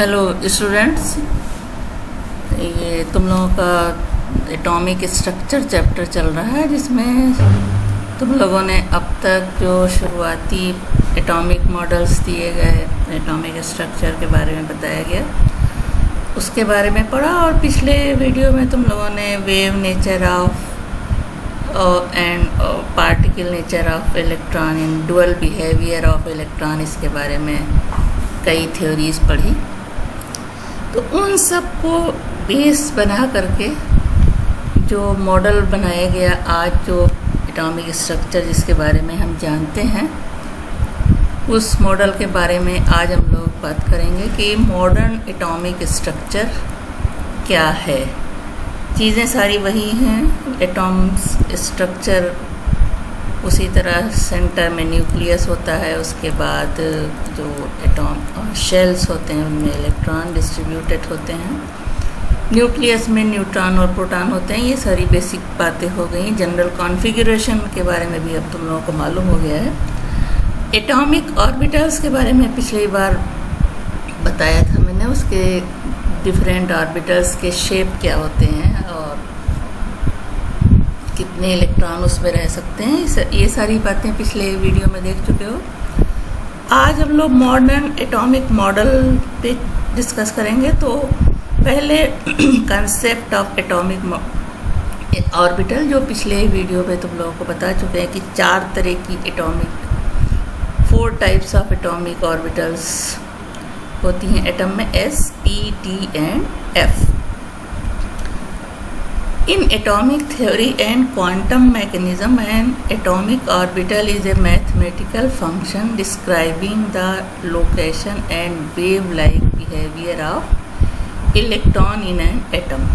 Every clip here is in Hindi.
हेलो स्टूडेंट्स, ये तुम लोगों का एटॉमिक स्ट्रक्चर चैप्टर चल रहा है जिसमें तुम लोगों ने अब तक जो शुरुआती एटॉमिक मॉडल्स दिए गए, एटॉमिक स्ट्रक्चर के बारे में बताया गया, उसके बारे में पढ़ा। और पिछले वीडियो में तुम लोगों ने wave nature of and particle nature of electron in dual behaviour of electron, इसके बारे में कई थ्योरीज पढ़ी। तो उन सब को बेस बना करके जो मॉडल बनाया गया, आज जो एटॉमिक स्ट्रक्चर जिसके बारे में हम जानते हैं, उस मॉडल के बारे में आज हम लोग बात करेंगे कि मॉडर्न एटॉमिक स्ट्रक्चर क्या है। चीज़ें सारी वही हैं, एटॉम्स स्ट्रक्चर उसी तरह सेंटर में न्यूक्लियस होता है, उसके बाद जो एटॉम शेल्स होते हैं उनमें इलेक्ट्रॉन डिस्ट्रीब्यूटेड होते हैं, न्यूक्लियस में न्यूट्रॉन और प्रोटॉन होते हैं। ये सारी बेसिक बातें हो गई। जनरल कॉन्फ़िगरेशन के बारे में भी अब तुम लोगों को मालूम हो गया है। एटॉमिक ऑर्बिटल्स के बारे में पिछली बार बताया था मैंने, उसके डिफरेंट ऑर्बिटल्स के शेप क्या होते हैं और कितने इलेक्ट्रॉन उसमें रह सकते हैं, ये सारी बातें पिछले वीडियो में देख चुके हो। आज हम लोग मॉडर्न एटॉमिक मॉडल पे डिस्कस करेंगे। तो पहले कंसेप्ट ऑफ एटॉमिक ऑर्बिटल, जो पिछले वीडियो में तुम लोगों को बता चुके हैं कि 4 तरह की four types of atomic orbitals होती हैं एटम में, S, P, D and F। In atomic theory and quantum mechanism, an atomic orbital is a mathematical function describing the location and wave-like behavior of electron in an atom.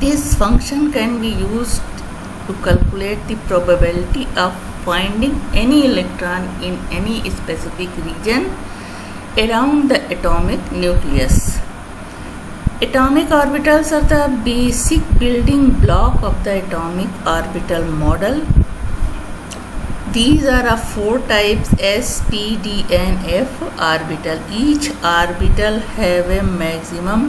This function can be used to calculate the probability of finding any electron in any specific region around the atomic nucleus. Atomic orbitals are the basic building block of the atomic orbital model. These are of 4 types: S, P, D and F orbital. Each orbital have a maximum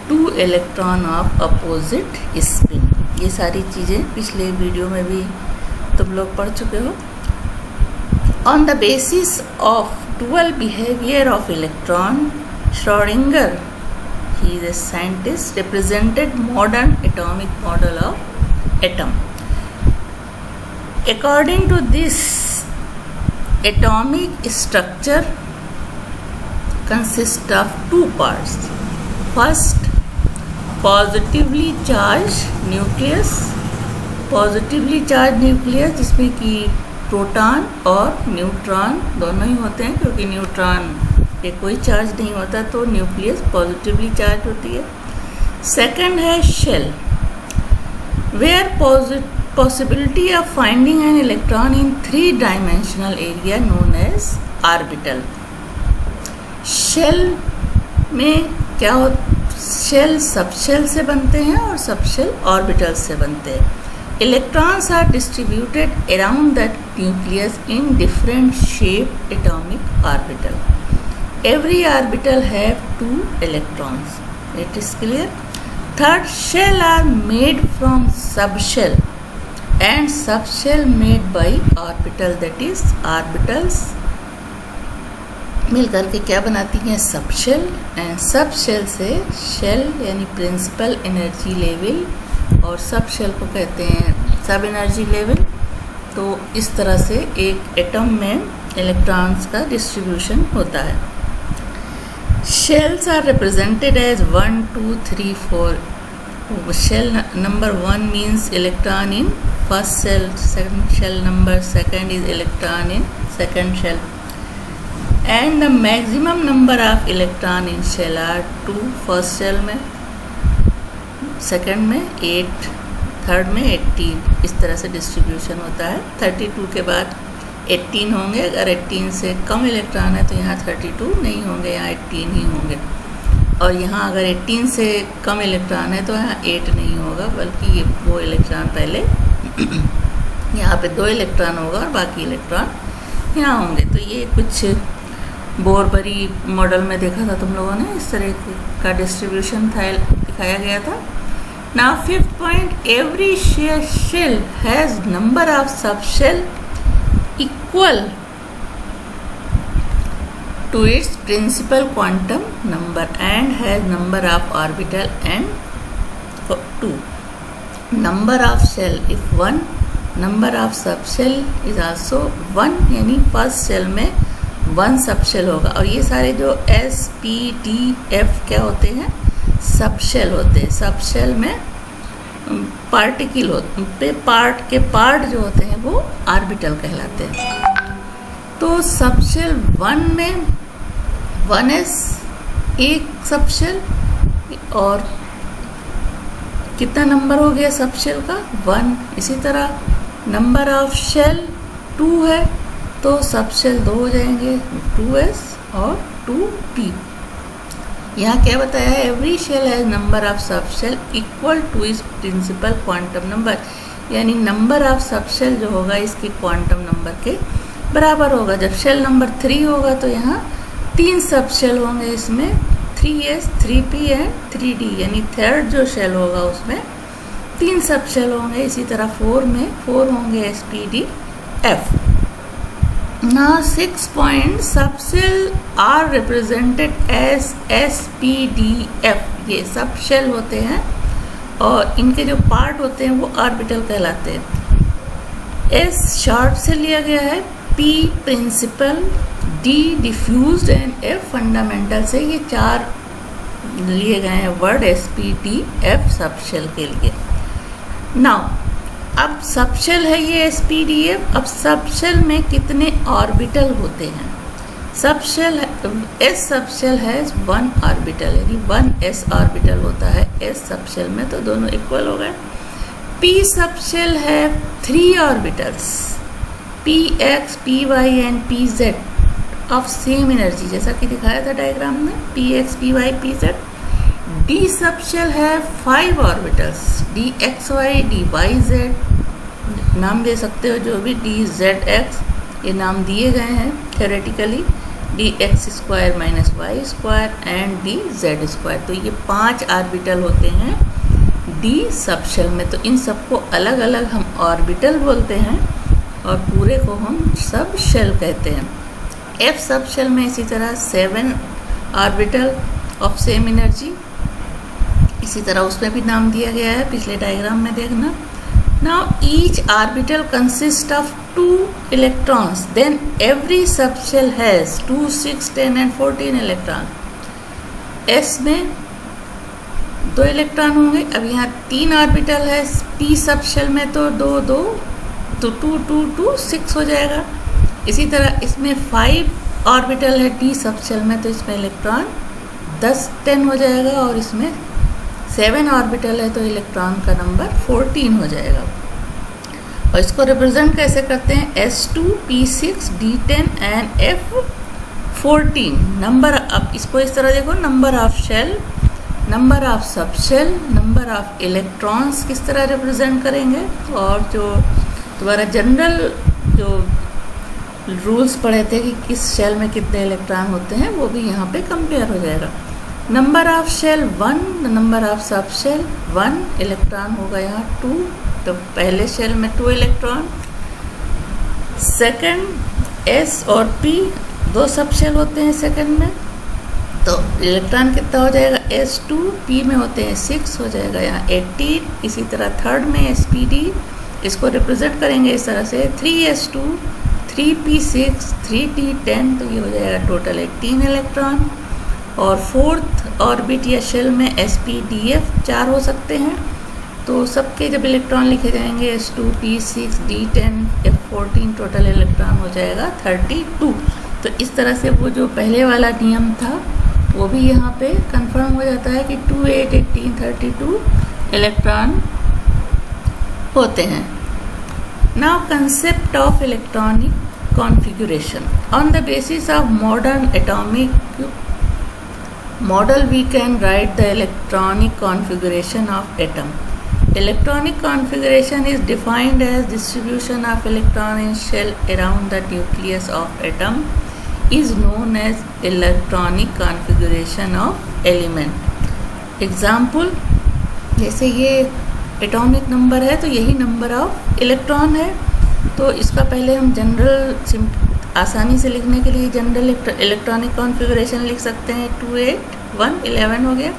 2 electron of opposite spin. ये सारी चीज़ें पिछले वीडियो में भी तुम लोग पढ़ चुके हो। On the basis of dual behavior of electron, Schrödinger, he is a scientist, represented modern atomic model of atom. According to this, atomic structure consists of 2 parts. First, positively charged nucleus, जिसमें कि प्रोटॉन और न्यूट्रॉन दोनों ही होते हैं, क्योंकि न्यूट्रॉन पे कोई चार्ज नहीं होता, तो न्यूक्लियस पॉजिटिवली चार्ज होती है। सेकंड है shell, where possibility of finding an electron in 3 dimensional area known as orbital. Shell में क्या हो, शेल सबशेल से बनते हैं और सबशेल ऑर्बिटल से बनते हैं। Electrons are distributed around the nucleus in different shaped atomic orbital. Every orbital have 2 electrons. It is clear. Third, shell are made from subshell and subshell made by orbital. That is, orbitals मिल करके क्या बनाती हैं, सबशेल। एंड सबशेल से शेल यानी प्रिंसिपल एनर्जी लेवल, और सब शेल को कहते हैं सब एनर्जी लेवल। तो इस तरह से एक एटम में इलेक्ट्रॉन्स का डिस्ट्रीब्यूशन होता है। Shells are represented as 1, 2, 3, 4। Shell number 1 means electron in first shell, second shell number 2 is electron in second shell, and the maximum number of electron in shell are 2 first shell में, सेकंड में 8, थर्ड में 18। इस तरह से डिस्ट्रीब्यूशन होता है। 32 के बाद 18 होंगे। अगर 18 से कम इलेक्ट्रॉन है तो यहाँ 32 नहीं होंगे, यहाँ 18 ही होंगे। और यहाँ अगर 18 से कम इलेक्ट्रॉन है तो यहाँ 8 नहीं होगा, बल्कि ये वो इलेक्ट्रॉन पहले यहाँ पे 2 इलेक्ट्रॉन होगा और बाकी इलेक्ट्रॉन यहाँ होंगे। तो ये कुछ बोरबरी मॉडल में देखा था तुम लोगों ने, इस तरह का डिस्ट्रीब्यूशन था, दिखाया गया था। Now fifth point, every shell has number of subshell equal to its principal quantum number and has number of orbital and 2. Number of shell, if 1, number of subshell is also 1, यानी फर्स्ट शेल में 1 सबशेल होगा। और ये सारे जो S, P, D, F क्या होते हैं, सबशेल होते हैं। सबशेल में पार्टिकल होते, पार्ट जो होते हैं वो ऑर्बिटल कहलाते हैं। तो सबशेल 1 में 1s एक सबशेल, और कितना नंबर हो गया सबशेल का, 1। इसी तरह नंबर ऑफ शेल 2 है, तो सबशेल 2 हो जाएंगे, 2s और 2p। यहाँ क्या बताया है, every shell has number of subshell equal to its principal quantum number, यानी नंबर ऑफ सबशेल जो होगा इसके क्वांटम नंबर के बराबर होगा। जब शेल नंबर 3 होगा तो यहाँ 3 सबशेल होंगे, इसमें 3s, 3p एंड 3d, यानी थर्ड जो शेल होगा उसमें 3 सबशेल होंगे। इसी तरह 4 में 4 होंगे, s, p, d, f। ना 6 point, subshell are represented as, s, p, d, f, ये सबशेल होते हैं और इनके जो पार्ट होते हैं वो ऑर्बिटल कहलाते हैं। s शॉर्ट से लिया गया है, p principal, D diffused and F fundamental से, ये 4 लिए गए हैं word S, P, D, F subshell के लिए। नाउ अब सबशेल है ये S, P, D, F। अब सबशेल में कितने ऑर्बिटल होते हैं? सबशेल S सबशेल है 1 ऑर्बिटल, यानी 1s ऑर्बिटल होता है S सबशेल में, तो दोनों इक्वल हो गए। P सबशेल है 3 orbitals, Px, Py and Pz of same energy, जैसा कि दिखाया था डायग्राम में, Px, Py, Pz। D subshell है 5 ऑर्बिटल्स, Dxy, Dyz, नाम दे सकते हो जो भी, Dzx, ये नाम दिए गए हैं theoretically, dx square minus Y square and dz square. तो ये 5 ऑर्बिटल होते हैं D सबशेल में। तो इन सबको अलग अलग हम ऑर्बिटल बोलते हैं और पूरे को हम सब शेल कहते हैं। F सबशेल में इसी तरह 7 ऑर्बिटल ऑफ सेम एनर्जी, इसी तरह उसमें भी नाम दिया गया है, पिछले डायग्राम में देखना। Now each orbital consist of 2 electrons, then every subshell has 2, 6, 10 and 14 electron. S में 2 इलेक्ट्रॉन होंगे। अब यहाँ 3 ऑर्बिटल है P सबशेल में, तो 2, 2, तो 2, 2, 2, 6 हो जाएगा। इसी तरह इसमें 5 ऑर्बिटल है D सबशेल में, तो इसमें इलेक्ट्रॉन 10, 10 हो जाएगा, और इसमें 7 ऑर्बिटल है तो इलेक्ट्रॉन का नंबर 14 हो जाएगा। और इसको रिप्रेजेंट कैसे करते हैं, S2, P6, D10 and F14 number. अब इसको इस तरह देखो, number of shell, number of subshell, number of electrons किस तरह रिप्रेजेंट करेंगे, और जो दोबारा जनरल जो रूल्स पढ़े थे कि किस शेल में कितने इलेक्ट्रॉन होते हैं, वो भी यहाँ पे कंपेयर हो जाएगा। Number of shell 1, number of subshell 1, electron होगा यहाँ 2, तो पहले शेल में 2 इलेक्ट्रॉन। सेकंड S और P 2 सबशेल होते हैं सेकंड में, तो इलेक्ट्रॉन कितना हो जाएगा, S2, P में होते हैं 6, हो जाएगा यहाँ 18। इसी तरह थर्ड में SPD, इसको रिप्रेजेंट करेंगे इस तरह से, 3s2, 3p6, 3t10, तो ये हो जाएगा टोटल 18 इलेक्ट्रॉन। और फोर्थ ऑर्बिट या शेल में sp-df 4 हो सकते हैं, तो सबके जब इलेक्ट्रॉन लिखे जाएंगे s2, p6, d10, f14, total electron हो जाएगा 32। तो इस तरह से वो जो पहले वाला नियम था वो भी यहाँ पे कंफर्म हो जाता है कि 2, 8, 18, 32 इलेक्ट्रॉन होते हैं। Now concept of electronic configuration. On the basis of modern atomic model, we can write the electronic configuration of atom. Electronic configuration is defined as distribution of electron in shell around the nucleus of atom. is known as electronic configuration of element. Example, जैसे ये एटॉमिक नंबर है तो यही नंबर ऑफ इलेक्ट्रॉन है, तो इसका पहले हम जनरल आसानी से लिखने के लिए जनरल इलेक्ट्रॉनिक कॉन्फ़िगरेशन लिख सकते हैं। 2 8 1 11 हो गया।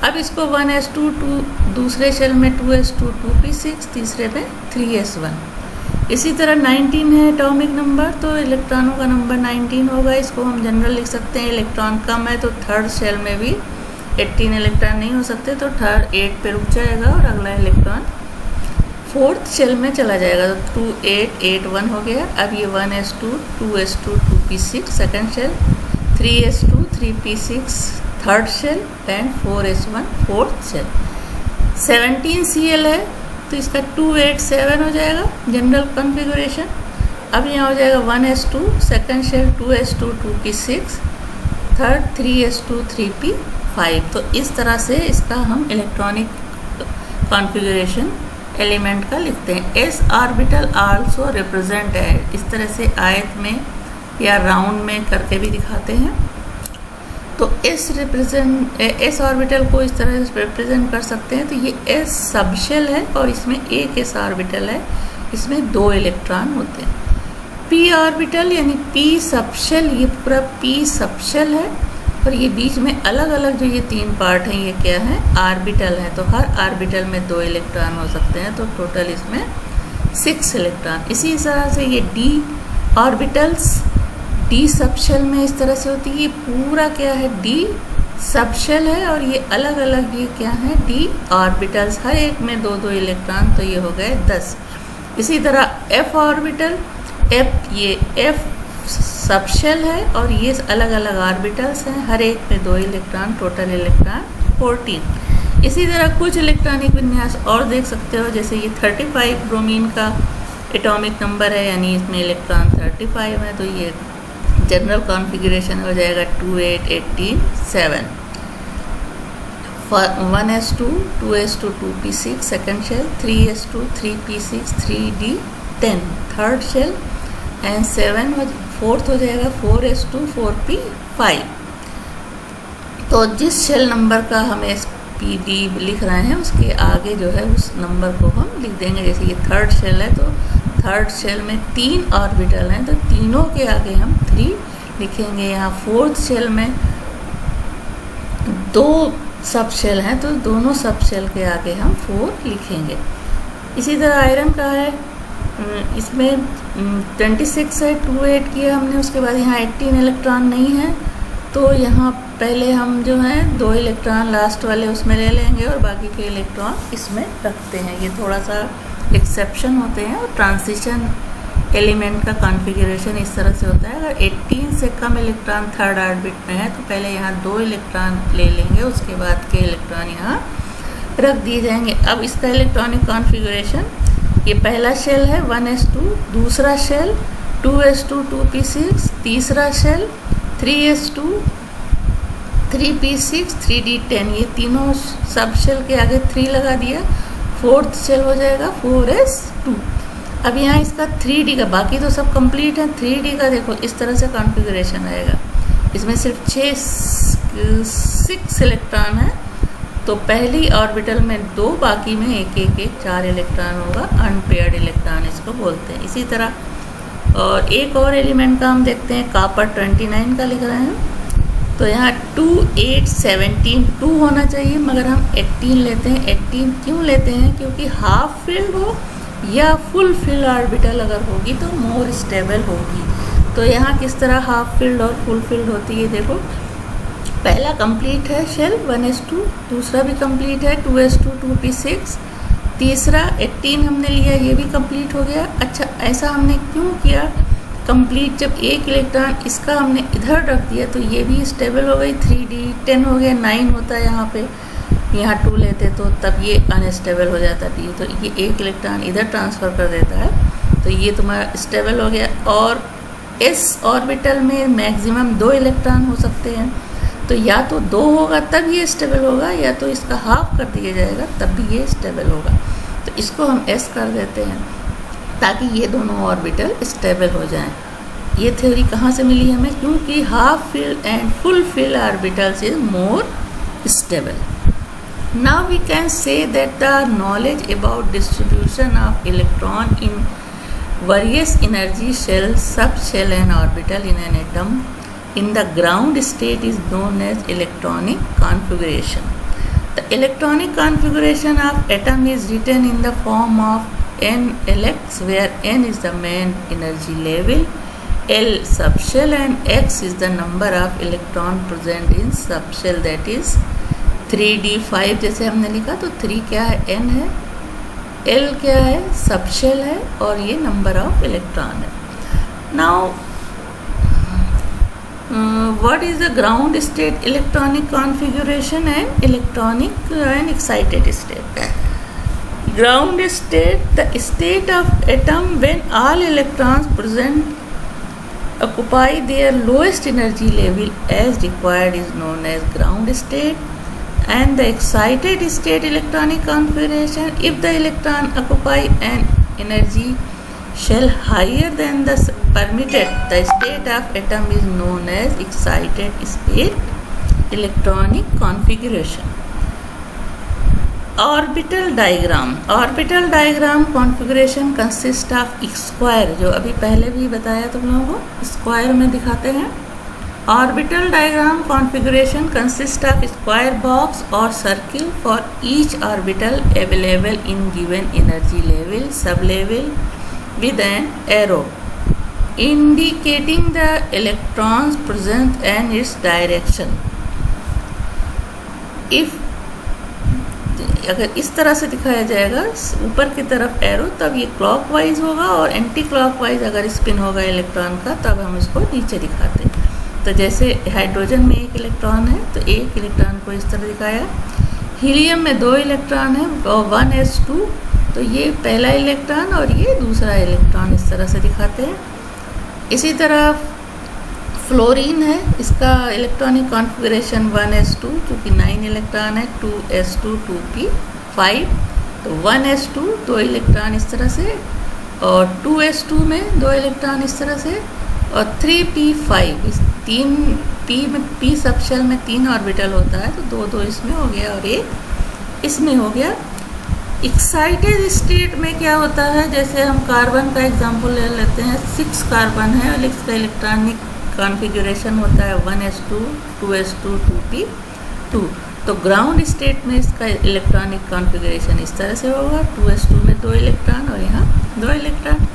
अब इसको 1s2 दूसरे शेल में 2s2 2p6, तीसरे में 3s1। इसी तरह 19 है एटॉमिक नंबर, तो इलेक्ट्रॉनों का नंबर 19 होगा। इसको हम जनरल लिख सकते हैं। इलेक्ट्रॉन कम है तो थर्ड शेल में भी 18 इलेक्ट्रॉन नहीं हो सकते, तो थर्ड 8 पे रुक जाएगा और अगला इलेक्ट्रॉन फोर्थ शेल में चला जाएगा। तो 2 8 8 1 हो गया। अब ये 1s2 2s2 2p6 second shell, 3s2 3p6 third shell and 4s1 fourth shell. 17cl है तो इसका 2 8 7 हो जाएगा जनरल कॉन्फ़िगरेशन। अब यहाँ हो जाएगा 1s2 second shell 2s2 2p6 third 3s2 3p5। तो इस तरह से इसका हम इलेक्ट्रॉनिक कॉन्फ़िगरेशन एलिमेंट का लिखते हैं। s ऑर्बिटल आल्सो रिप्रेजेंट है, इस तरह से आयत में या राउंड में करके भी दिखाते हैं। तो s ऑर्बिटल को इस तरह से रिप्रेजेंट कर सकते हैं। तो ये s सबशेल है और इसमें एक s ऑर्बिटल है, इसमें 2 इलेक्ट्रॉन होते हैं। p ऑर्बिटल यानी p सबशेल, ये पूरा p सबशेल है और ये बीच में अलग अलग जो ये 3 पार्ट हैं ये क्या है, ऑर्बिटल है। तो हर ऑर्बिटल में 2 इलेक्ट्रॉन हो सकते हैं, तो टोटल इसमें 6 इलेक्ट्रॉन। इसी तरह से ये d ऑर्बिटल्स d सबशेल में इस तरह से होती है। ये पूरा क्या है, d सबशेल है और ये अलग अलग ये क्या है, d ऑर्बिटल्स, हर एक में 2-2 इलेक्ट्रॉन, तो ये हो गए 10। इसी तरह f ऑर्बिटल, ये f सबशेल है और ये अलग अलग ऑर्बिटल्स हैं, हर एक में 2 इलेक्ट्रॉन, टोटल इलेक्ट्रॉन 14। इसी तरह कुछ इलेक्ट्रॉनिक विन्यास और देख सकते हो, जैसे ये 35 ब्रोमीन का एटॉमिक नंबर है, यानी इसमें इलेक्ट्रॉन 35 है, तो ये जनरल कॉन्फ़िगरेशन हो जाएगा 2 8 18 7। 1s2 2s2 2p6 second shell, 3s2 3p6 3d10 third shell and 7 fourth हो जाएगा 4s2 4p5। तो जिस शेल नंबर का हम SPD लिख रहे हैं उसके आगे जो है उस नंबर को हम लिख देंगे। जैसे ये थर्ड शेल है तो थर्ड शेल में 3 ऑर्बिटल हैं, तो तीनों के आगे हम 3 लिखेंगे। यहाँ फोर्थ शेल में 2 सब शेल हैं, तो दोनों सब शेल के आगे हम 4 लिखेंगे। इसी तरह आयरन का है, इसमें 26 है, 2 8 किया हमने, उसके बाद यहाँ 18 इलेक्ट्रॉन नहीं है, तो यहाँ पहले हम जो है 2 इलेक्ट्रॉन लास्ट वाले उसमें ले लेंगे और बाकी के इलेक्ट्रॉन इसमें रखते हैं। ये थोड़ा सा एक्सेप्शन होते हैं और ट्रांजिशन एलिमेंट का कॉन्फ़िगरेशन इस तरह से होता है। अगर 18 से कम इलेक्ट्रॉन थर्ड ऑर्बिट में है तो पहले यहाँ 2 इलेक्ट्रॉन ले लेंगे, उसके बाद के इलेक्ट्रॉन यहाँ रख दिए जाएंगे। अब इसका इलेक्ट्रॉनिक कॉन्फ़िगरेशन, ये पहला शेल है 1s2, दूसरा शेल 2s2 2p6, तीसरा शेल 3s2 3p6 3d10, ये तीनों सब शेल के आगे 3 लगा दिया। फोर्थ शेल हो जाएगा 4s2। अब यहाँ इसका 3d का, बाकी तो सब कंप्लीट है, 3d का देखो इस तरह से कॉन्फ़िगरेशन आएगा। इसमें सिर्फ 6 इलेक्ट्रॉन है, तो पहली ऑर्बिटल में 2, बाकी में 1 4 इलेक्ट्रॉन होगा, अनपेयर्ड इलेक्ट्रॉन इसको बोलते हैं। इसी तरह और एक और एलिमेंट का हम देखते हैं, कॉपर 29 का लिख रहे हैं। तो यहाँ 2 8 17 2 होना चाहिए, मगर हम 18 लेते हैं। 18 क्यों लेते हैं? क्योंकि हाफ फिल्ड हो या फुल फिल्ड ऑर्बिटल अगर होगी तो मोर स्टेबल होगी। तो यहाँ किस तरह हाफ फिल्ड और फुल फिल्ड होती है, देखो पहला कंप्लीट है शेल 1s2, दूसरा भी कंप्लीट है 2s2 2p6, तीसरा 18 हमने लिया, ये भी कंप्लीट हो गया। अच्छा, ऐसा हमने क्यों किया कंप्लीट? जब एक इलेक्ट्रॉन इसका हमने इधर रख दिया तो ये भी स्टेबल हो गई, 3d10 हो गया, 9 होता है यहाँ पे, यहाँ 2 लेते तो तब ये अनस्टेबल हो जाता d, तो ये एक इलेक्ट्रॉन इधर ट्रांसफ़र कर देता है, तो ये तुम्हारा स्टेबल हो गया। और s ऑर्बिटल में मैक्सिमम 2 इलेक्ट्रॉन हो सकते हैं, तो या तो 2 होगा तब ये स्टेबल होगा, या तो इसका हाफ कर दिया जाएगा तब भी ये स्टेबल होगा। तो इसको हम s कर देते हैं ताकि ये दोनों ऑर्बिटल स्टेबल हो जाएं। ये थ्योरी कहाँ से मिली हमें? क्योंकि half filled and full field orbitals is more stable. Now we can say that the knowledge about distribution of electron in various energy shells, subshell and orbital in an atom in the ground state is known as electronic configuration. The electronic configuration of atom is written in the form of n-Lx, where n is the main energy level, L subshell and x is the number of electron present in subshell, that is 3d5 जैसे हमने लिखा. तो 3 क्या है? n है. L क्या है? सबशेल है. और ये नंबर ऑफ इलेक्ट्रॉन है. Now what is the ground state electronic configuration and electronic and excited state? Ground state, the state of atom when all electrons present occupy their lowest energy level as required is known as ground state. And the excited state electronic configuration, if the electron occupy an energy shell higher than the permitted, the state of atom is known as excited state electronic configuration. Orbital diagram. Orbital diagram configuration consists of square, जो अभी पहले भी बताया तुम लोगों को, स्क्वायर में दिखाते हैं. Orbital diagram configuration consists of square box or circle for each orbital available in given energy level, sublevel, with an arrow indicating the electrons present and its direction. If अगर इस तरह से दिखाया जाएगा ऊपर की तरफ एरो, तब ये क्लॉकवाइज होगा, और एंटी क्लॉकवाइज अगर स्पिन होगा इलेक्ट्रॉन का, तब हम इसको नीचे दिखाते हैं. तो जैसे हाइड्रोजन में 1 इलेक्ट्रॉन है तो 1 इलेक्ट्रॉन को इस तरह दिखाया. हीलियम में 2 इलेक्ट्रॉन है और 1s2, तो ये पहला इलेक्ट्रॉन और ये दूसरा इलेक्ट्रॉन इस तरह से दिखाते हैं. इसी तरह फ्लोरीन है, इसका इलेक्ट्रॉनिक कॉन्फ़िगरेशन 1s2, चूँकि 9 इलेक्ट्रॉन है, 2s2 2p5, तो 1s2 2 इलेक्ट्रॉन इस तरह से, और 2s2 में 2 इलेक्ट्रॉन इस तरह से, और 3p5 इस 3 p में p सबशेल में 3 ऑर्बिटल होता है, तो 2 इसमें हो गया और 1 इसमें हो गया. एक्साइटेड स्टेट में क्या होता है? जैसे हम कार्बन का एग्जांपल ले लेते हैं. 6 कार्बन है और इसका इलेक्ट्रॉनिक कॉन्फ़िगरेशन होता है 1s2 2s2 2p2. तो ग्राउंड स्टेट में इसका इलेक्ट्रॉनिक कॉन्फ़िगरेशन इस तरह से होगा, 2s2 में 2 इलेक्ट्रॉन और यहाँ 2 इलेक्ट्रॉन.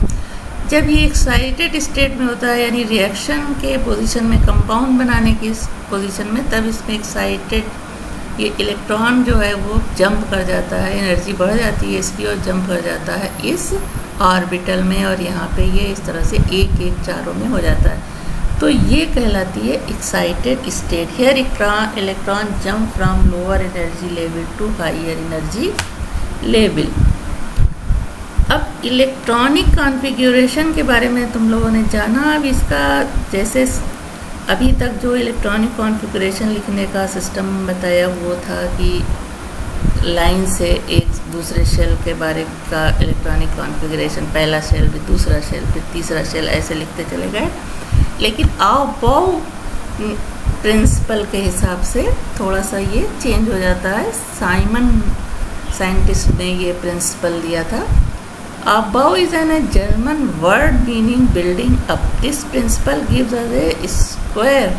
जब ये एक्साइटेड स्टेट में होता है, यानी रिएक्शन के पोजीशन में, कंपाउंड बनाने की पोजीशन में, तब इसमें एक्साइटेड ये इलेक्ट्रॉन जो है वो जंप कर जाता है, एनर्जी बढ़ जाती है इसकी और जंप कर जाता है इस ऑर्बिटल में, और यहाँ पे ये इस तरह से 1-1 चारों में हो जाता है. तो ये कहलाती है excited state. Here electron jump from lower energy level to higher energy level. अब इलेक्ट्रॉनिक कॉन्फ़िगरेशन के बारे में तुम लोगों ने जाना. अब इसका जैसे अभी तक जो इलेक्ट्रॉनिक कॉन्फ़िगरेशन लिखने का सिस्टम बताया वो था कि लाइन से एक दूसरे शेल के बारे का इलेक्ट्रॉनिक कॉन्फ़िगरेशन, पहला शेल फिर दूसरा शेल फिर तीसरा शेल, ऐसे लिखते चले गए. लेकिन अबाव प्रिंसिपल के हिसाब से थोड़ा सा ये चेंज हो जाता है. साइमन साइंटिस्ट ने ये प्रिंसिपल दिया था. Above is a German word meaning building up. This principle gives us a square.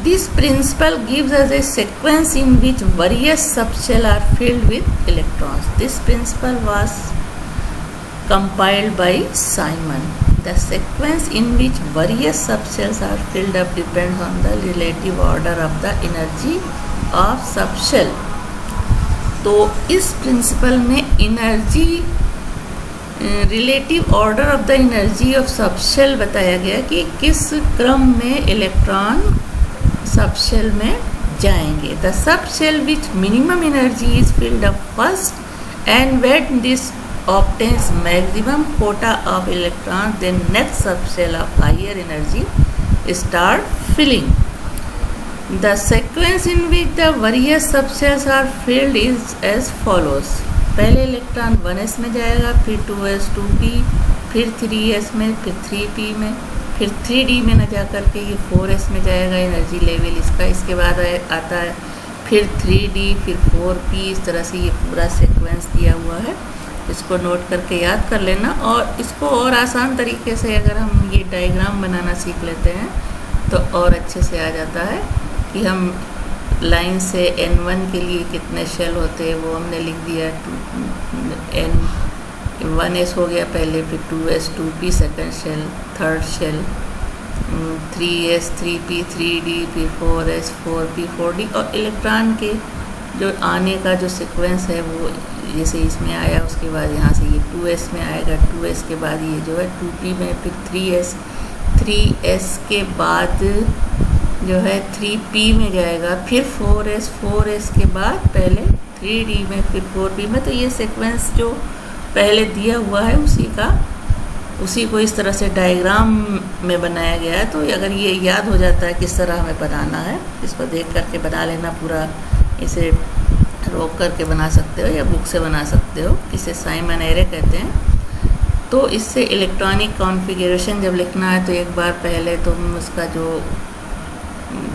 This principle gives us a sequence in which various subshells are filled with electrons. This principle was compiled by Simon. The sequence in which various subshells are filled up depends on the relative order of the energy of subshell. तो इस प्रिंसिपल में energy, relative order of the energy of subshell बताया गया कि किस क्रम में इलेक्ट्रॉन सबशेल में जाएंगे. The subshell which minimum energy is filled up first and when this obtains maximum quota of electrons, then next subshell of higher energy start filling. The sequence in which the various subshells are filled is as follows. पहले इलेक्ट्रॉन 1s में जाएगा, फिर 2s 2p, फिर 3s में, फिर 3p में, फिर 3d में न जा कर के ये 4s में जाएगा एनर्जी लेवल इसका। इसके बाद आता है फिर 3d, फिर 4p। इस तरह से ये पूरा सीक्वेंस दिया हुआ है, इसको नोट करके याद कर लेना। और इसको और आसान तरीके से अगर हम ये डायग्राम बनाना सीख लेते हैं तो और अच्छे से आ जाता है कि हम लाइन से n1 के लिए कितने शेल होते हैं वो हमने लिख दिया। n1s हो गया पहले, फिर 2s 2p second shell, third shell 3s 3p 3d, फिर 4s 4p 4d। और इलेक्ट्रॉन के जो आने का जो सीक्वेंस है वो जैसे इसमें आया, उसके बाद यहाँ से ये 2s में आएगा, 2s के बाद ये जो है 2p में, फिर 3s 3s के बाद जो है 3p में जाएगा, फिर 4s के बाद पहले 3d में, फिर 4p में। तो ये सीक्वेंस जो पहले दिया हुआ है उसी को इस तरह से डायग्राम में बनाया गया है। तो अगर ये याद हो जाता है किस तरह हमें बनाना है, इसको देख करके बना लेना पूरा। इसे रोक करके बना सकते हो या बुक से बना सकते हो, इसे साइमन एरे कहते हैं। तो इससे इलेक्ट्रॉनिक कॉन्फ़िगरेशन जब लिखना है तो एक बार पहले तुम उसका जो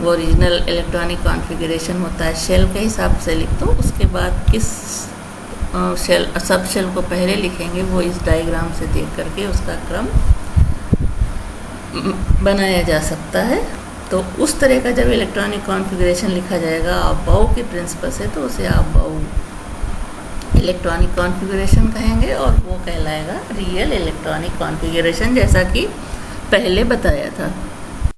ओरिजिनल इलेक्ट्रॉनिक कॉन्फ़िगरेशन होता है शेल के हिसाब से लिख दो। उसके बाद किस शेल सब शेल को पहले लिखेंगे वो इस डायग्राम से देख करके उसका क्रम बनाया जा सकता है। तो उस तरह का जब इलेक्ट्रॉनिक कॉन्फ़िगरेशन लिखा जाएगा अबाउ के प्रिंसिपल से, तो उसे अबाउ इलेक्ट्रॉनिक कॉन्फ़िगरेशन कहेंगे और वो कहलाएगा रियल इलेक्ट्रॉनिक कॉन्फ़िगरेशन, जैसा कि पहले बताया था।